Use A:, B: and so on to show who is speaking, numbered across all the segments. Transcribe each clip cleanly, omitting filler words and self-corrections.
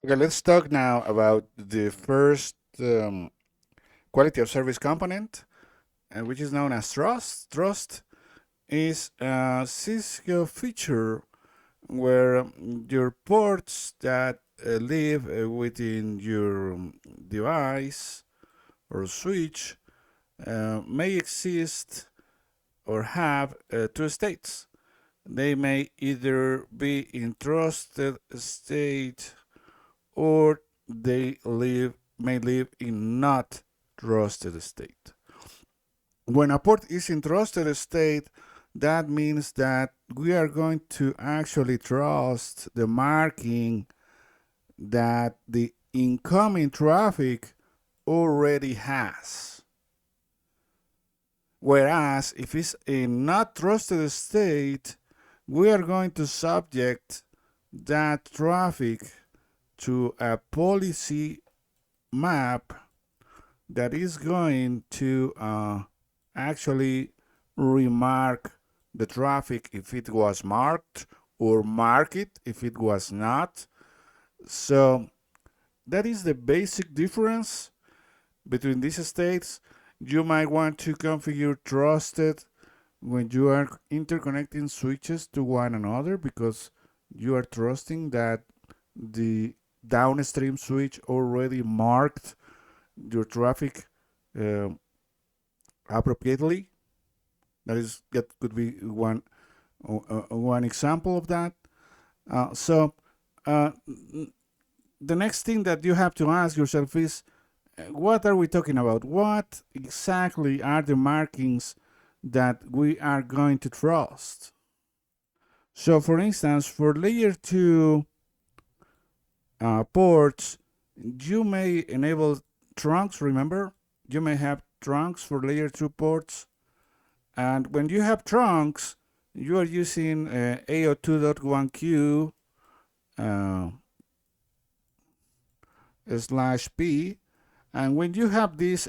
A: Okay, let's talk now about the first quality of service component, which is known as trust. Trust is a Cisco feature where your ports that live within your device or switch may exist or have two states. They may either be in trusted state or they may live in not trusted state. When a port is in trusted state, that means that we are going to actually trust the marking that the incoming traffic already has. Whereas if it's in not trusted state, we are going to subject that traffic to a policy map that is going to actually remark the traffic if it was marked or mark it if it was not. So that is the basic difference between these states. You might want to configure trusted when you are interconnecting switches to one another because you are trusting that the downstream switch already marked your traffic uh, appropriately. That could be one example of that. So the next thing that you have to ask yourself is, what are we talking about? What exactly are the markings that we are going to trust? So, for instance, for layer 2 ports, you you enable trunks, remember? You may have trunks for layer 2 ports. And when you have trunks, you are using AO2.1q /p. And when you have this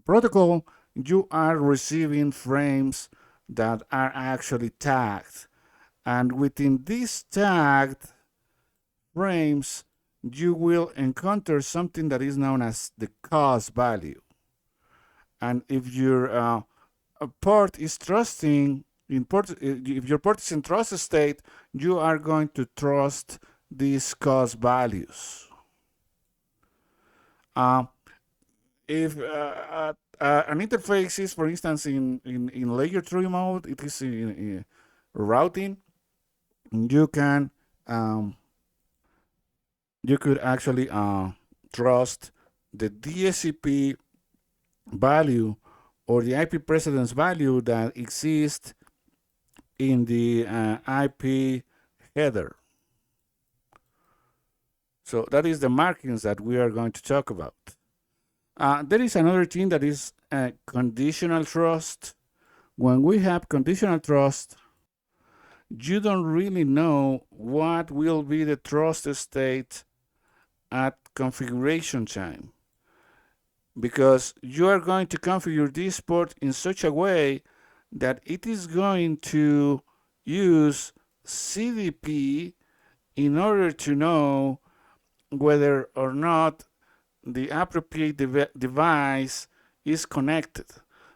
A: protocol, you are receiving frames that are actually tagged. And within these tagged frames, you will encounter something that is known as the COS value. And if your port is trusting if your port is in trust state, you are going to trust these COS values. If an interface is, for instance, in layer 3 mode, it is in routing, you can you could actually trust the DSCP value or the IP precedence value that exists in the IP header. So that is the markings that we are going to talk about. There is another thing that is conditional trust. When we have conditional trust, you don't really know what will be the trust state at configuration time, because you are going to configure this port in such a way that it is going to use CDP in order to know whether or not the appropriate device is connected.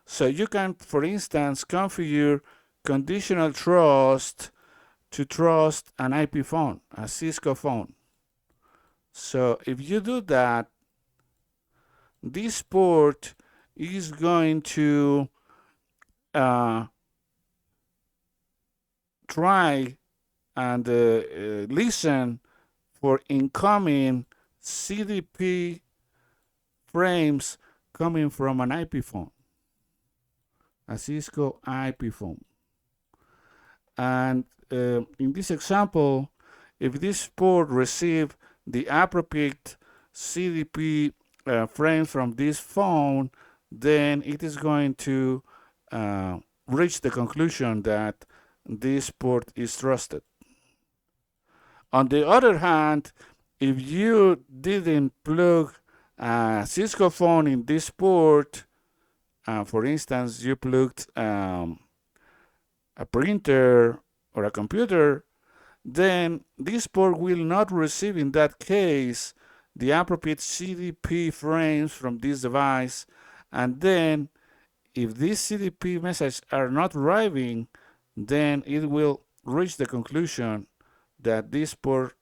A: So you can, for instance, configure conditional trust to trust an IP phone, a Cisco phone. So if you do that, this port is going to try and listen for incoming CDP frames coming from an IP phone, a Cisco IP phone. And in this example, if this port receives the appropriate CDP frame from this phone, then it is going to reach the conclusion that this port is trusted. On the other hand, if you didn't plug a Cisco phone in this port, for instance, you plugged a printer or a computer, then this port will not receive, in that case, the appropriate CDP frames from this device. And then if these CDP messages are not arriving, then it will reach the conclusion that this port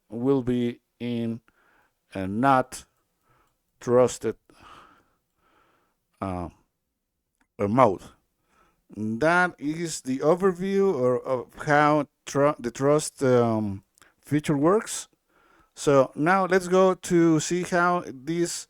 A: will be in a not trusted mode. That is the overview of how the trust feature works. So now let's go to see how this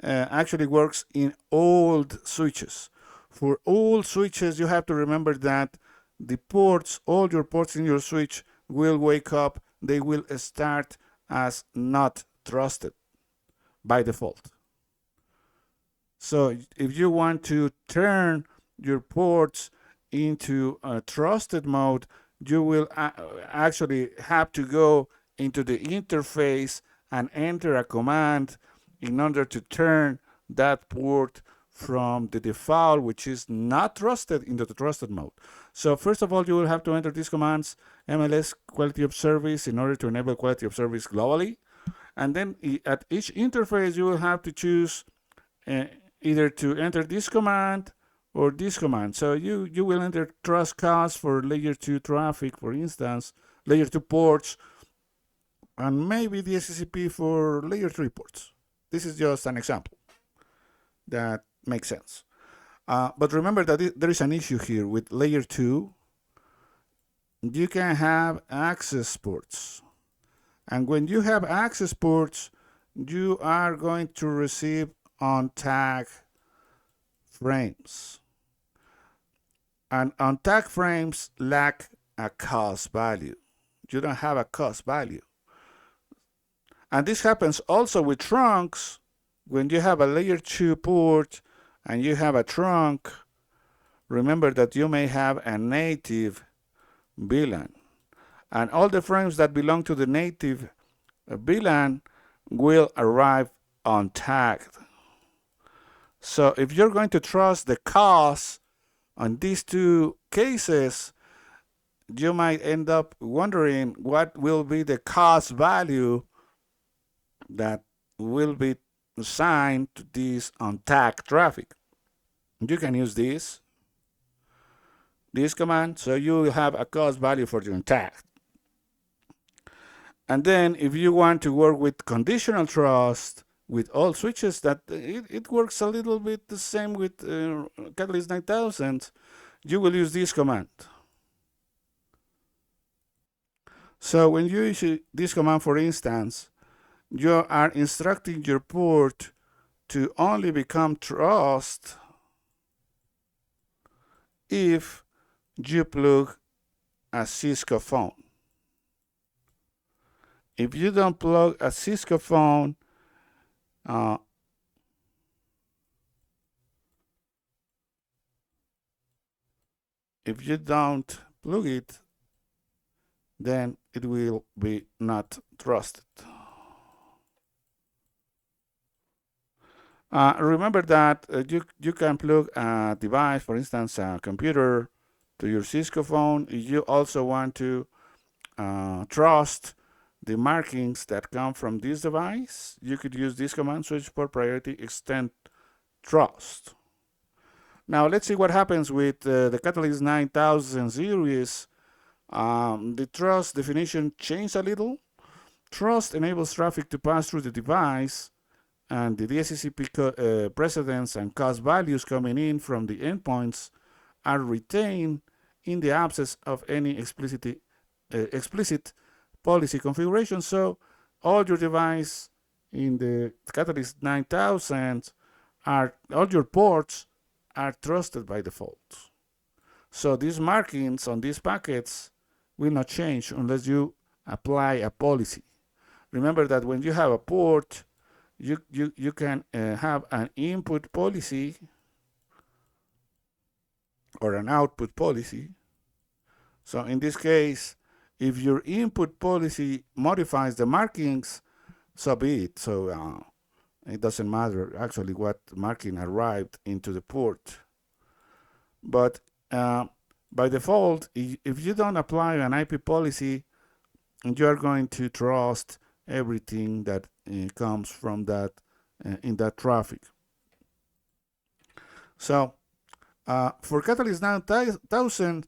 A: actually works in old switches. For old switches, you have to remember that the ports, all your ports in your switch will wake up. They will start as not trusted by default. So if you want to turn your ports into a trusted mode, you will actually have to go into the interface and enter a command in order to turn that port from the default, which is not trusted, into the trusted mode. So first of all, you will have to enter these commands, MLS quality of service, in order to enable quality of service globally. And then at each interface, you will have to choose either to enter this command or this command. So you will enter trust cost for layer 2 traffic, for instance, layer 2 ports, and maybe the SCCP for layer 3 ports. This is just an example that makes sense. But remember that there is an issue here with layer 2. You can have access ports. And when you have access ports, you are going to receive on-tag frames. And on-tag frames lack a cost value. You don't have a cost value. And this happens also with trunks. When you have a layer 2 port and you have a trunk, remember that you may have a native VLAN. And all the frames that belong to the native VLAN will arrive untagged. So if you're going to trust the cost on these two cases, you might end up wondering what will be the cost value that will be assigned to this untagged traffic. You can use this command, so you will have a cost value for the untagged. And then if you want to work with conditional trust with all switches, that it works a little bit the same with Catalyst 9000, you will use this command. So when you use this command, for instance, you are instructing your port to only become trust if you plug a Cisco phone. If you don't plug a Cisco phone, if you don't plug it, then it will be not trusted. Remember that you can plug a device, for instance, a computer, to your Cisco phone. If you also want to trust the markings that come from this device, you could use this command, switch port priority extend trust. Now let's see what happens with the Catalyst 9000 series. The trust definition changed a little. Trust enables traffic to pass through the device, and the DSCP precedents and cost values coming in from the endpoints are retained in the absence of any explicit policy configuration. So all your device in the Catalyst 9000 all your ports are trusted by default. So these markings on these packets will not change unless you apply a policy. Remember that when you have a port, you can have an input policy or an output policy. So in this case, if your input policy modifies the markings, so be it. So it doesn't matter actually what marking arrived into the port. But by default, if you don't apply an IP policy, and you are going to trust everything that comes from that in that traffic. So for Catalyst 9000,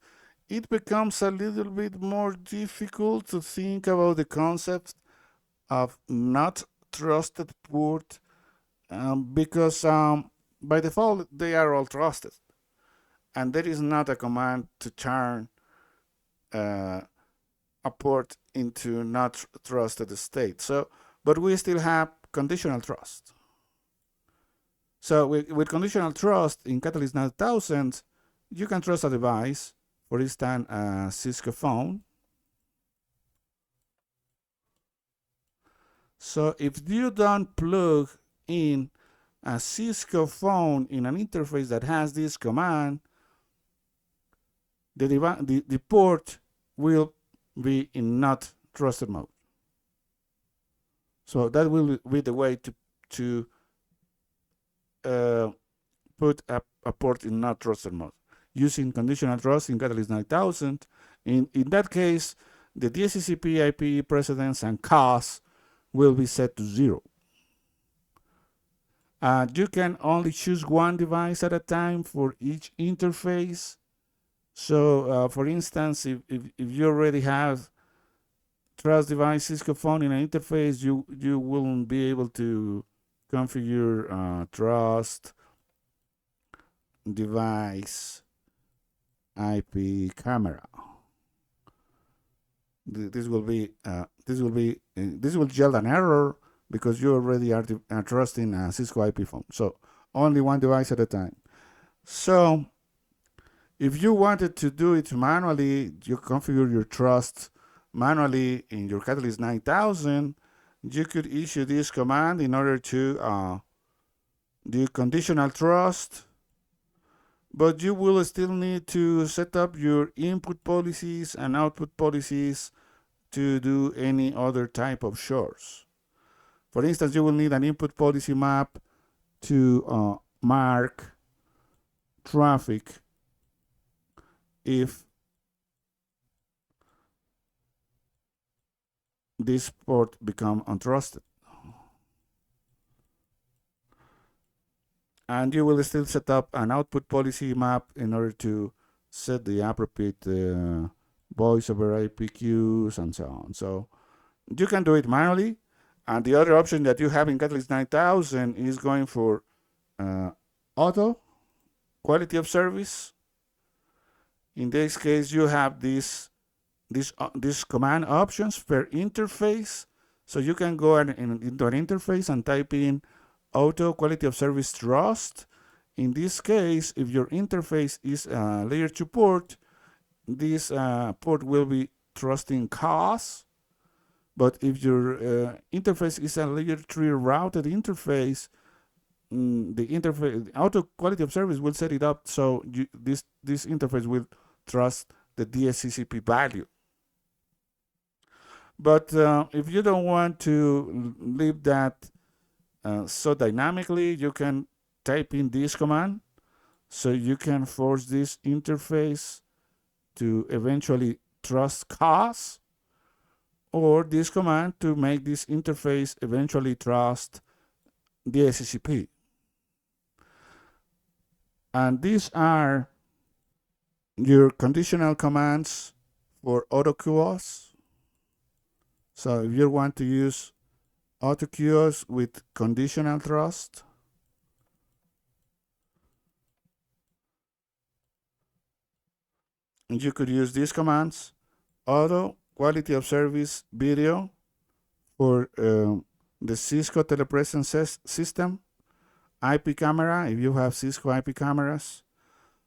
A: it becomes a little bit more difficult to think about the concept of not trusted port because by default they are all trusted, and there is not a command to turn uh, a port into not trusted state. So, but we still have conditional trust. So with conditional trust in Catalyst 9000, you can trust a device, for instance, a Cisco phone. So if you don't plug in a Cisco phone in an interface that has this command, the port will be in not trusted mode. So that will be the way to put a port in not trusted mode using conditional trust in Catalyst 9000. In that case, the DHCP IP precedence and COS will be set to 0. You can only choose one device at a time for each interface. So, for instance, if you already have trust device Cisco phone in an interface, you won't be able to configure trust device IP camera. This will yield an error because you already are trusting a Cisco IP phone. So only one device at a time. So if you wanted to do it manually, you configure your trust manually in your Catalyst 9000. You could issue this command in order to do conditional trust, but you will still need to set up your input policies and output policies to do any other type of shorts. For instance, you will need an input policy map to mark traffic if this port become untrusted. And you will still set up an output policy map in order to set the appropriate voice over IP queues and so on. So you can do it manually. And the other option that you have in Catalyst 9000 is going for auto quality of service. In this case, you have these command options per interface. So you can go into an interface and type in auto quality of service trust. In this case, if your interface is a layer 2 port, this port will be trusting COS. But if your interface is a layer 3 routed interface, the auto quality of service will set it up so this interface will trust the DHCP value. But if you don't want to leave that so dynamically, you can type in this command so you can force this interface to eventually trust COS, or this command to make this interface eventually trust DHCP. And these are your conditional commands for AutoQOS. So if you want to use AutoQOS with conditional trust, and you could use these commands: auto quality of service video for the Cisco telepresence system, IP camera if you have Cisco IP cameras,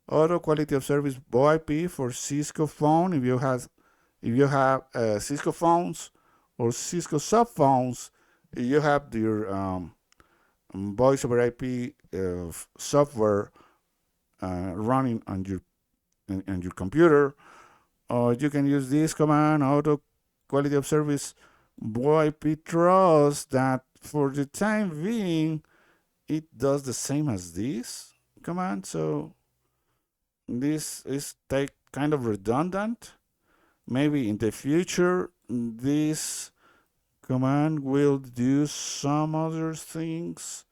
A: auto quality of service VoIP for Cisco phone if you have Cisco phones, or Cisco sub phones if you have your voice over IP software running on your computer. Or you can use this command, auto quality of service VoIP trust, that for the time being it does the same as this command. So this is kind of redundant, Maybe in the future, this command will do some other things,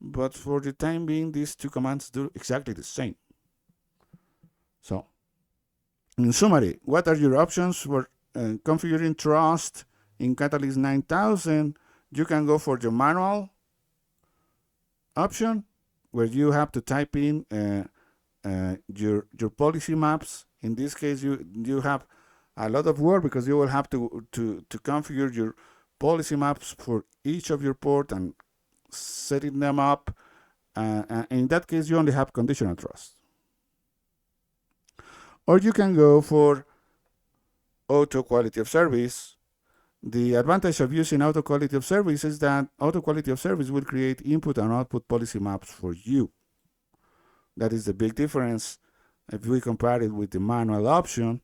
A: but for the time being, these two commands do exactly the same. So, in summary, what are your options for configuring trust in Catalyst 9000? You can go for the manual option, where you have to type in your policy maps. In this case, you have a lot of work because you will have to configure your policy maps for each of your port and setting them up. In that case, you only have conditional trust. Or you can go for auto quality of service. The advantage of using auto quality of service is that auto quality of service will create input and output policy maps for you. That is the big difference if we compare it with the manual option.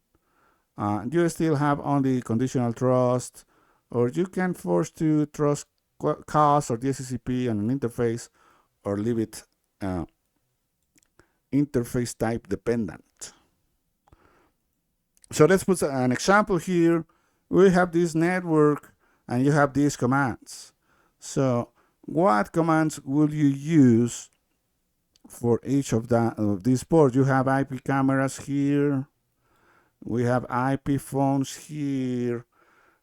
A: You still have only conditional trust, or you can force to trust COS or DSCP on an interface, or leave it interface type dependent. So let's put an example here. We have this network and you have these commands. So what commands will you use for each of these ports? You have IP cameras here. We have IP phones here.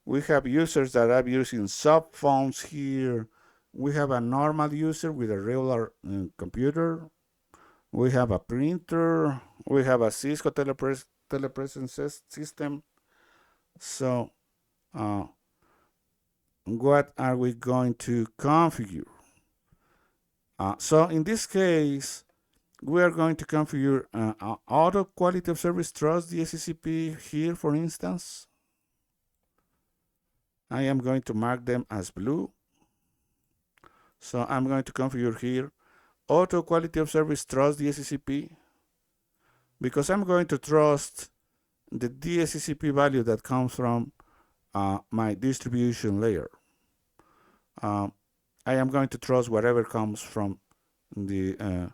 A: We have users that are using sub phones here. We have a normal user with a regular computer. We have a printer. We have a Cisco telepresence system. So what are we going to configure? So in this case, we are going to configure auto quality of service trust DSCP here, for instance. I am going to mark them as blue. So I'm going to configure here auto quality of service trust DSCP, because I'm going to trust the DSCP value that comes from my distribution layer. I am going to trust whatever comes from the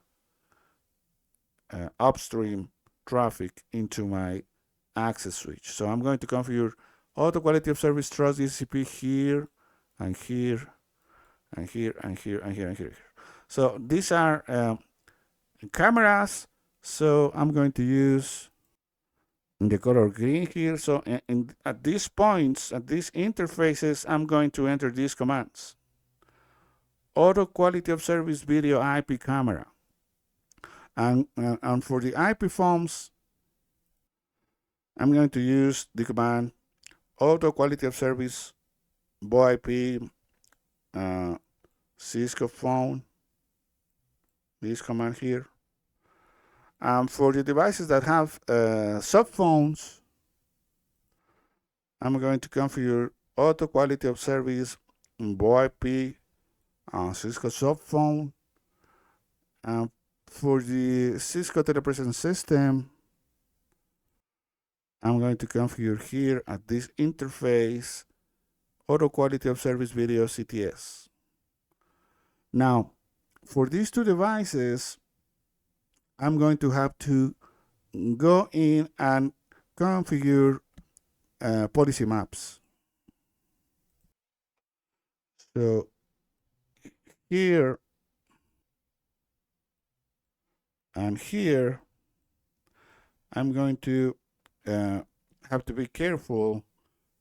A: upstream traffic into my access switch. So I'm going to configure auto quality of service trust DSCP here and here and here and here and here and here. So these are cameras. So I'm going to use the color green here. So at these points, at these interfaces, I'm going to enter these commands. Auto quality of service video IP camera. And for the IP phones, I'm going to use the command auto quality of service VoIP Cisco phone. This command here. For the devices that have sub phones, I'm going to configure auto quality of service VoIP Cisco sub phone. For the Cisco telepresence system, I'm going to configure here at this interface auto quality of service video CTS. Now, for these two devices, I'm going to have to go in and configure policy maps. So here and here, I'm going to have to be careful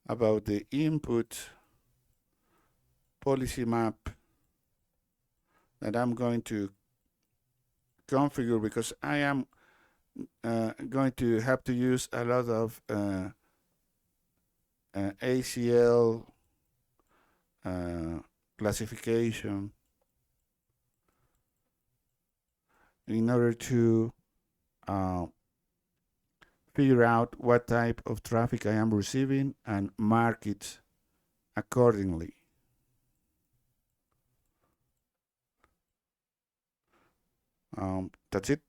A: about the input policy map that I'm going to configure, because I am going to have to use a lot of ACL classification in order to figure out what type of traffic I am receiving and mark it accordingly. That's it.